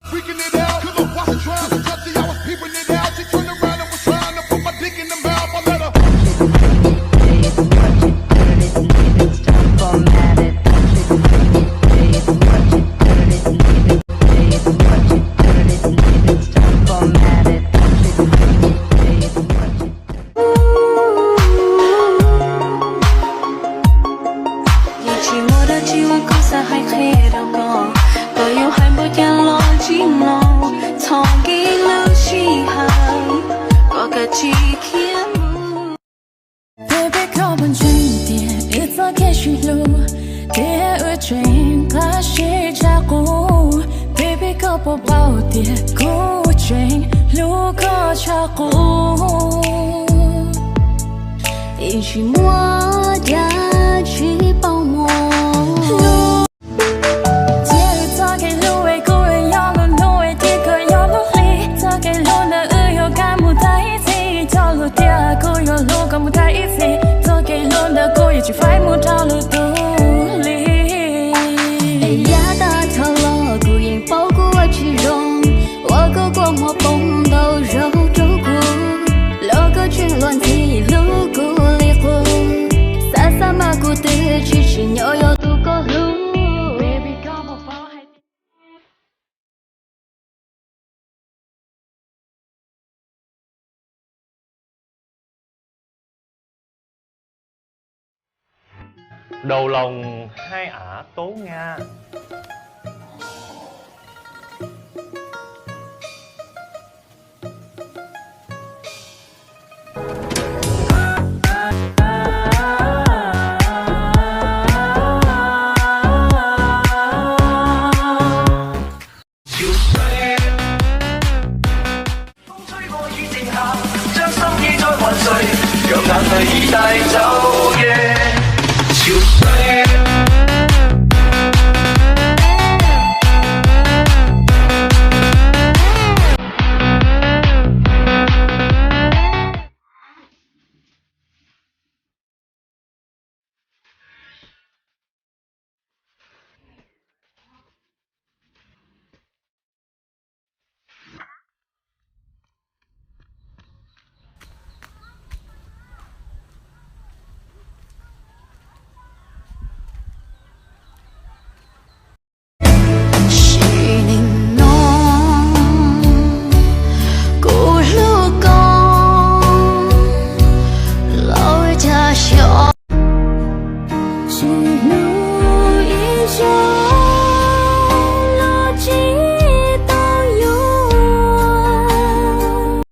Freaking it out, cause I wasn't trying to touch it, I was peeping it out. She turned around and was trying to put my dick in the mouth. I let her. Baby, come and drink it. It's okay, she low. Để ưa chuyện ta sẽ trả cô. Baby, có bộ bao tiền cô chuyện lúc có trả cô. 一起摸下去帮我。 chỉ phải một trao lưu tu lý. Ai ya đã thao lo cô yên bao cô chỉ rong, tôi có qua một bông đầu râu trâu cô, lo có chuyện loạn gì lưu cô liệt cô, xa xa mà cô tự chỉ nhỏ nhỏ tu có lưu. Đầu lòng hai ả tố Nga.將心意再還誰，讓眼淚已帶走嘅。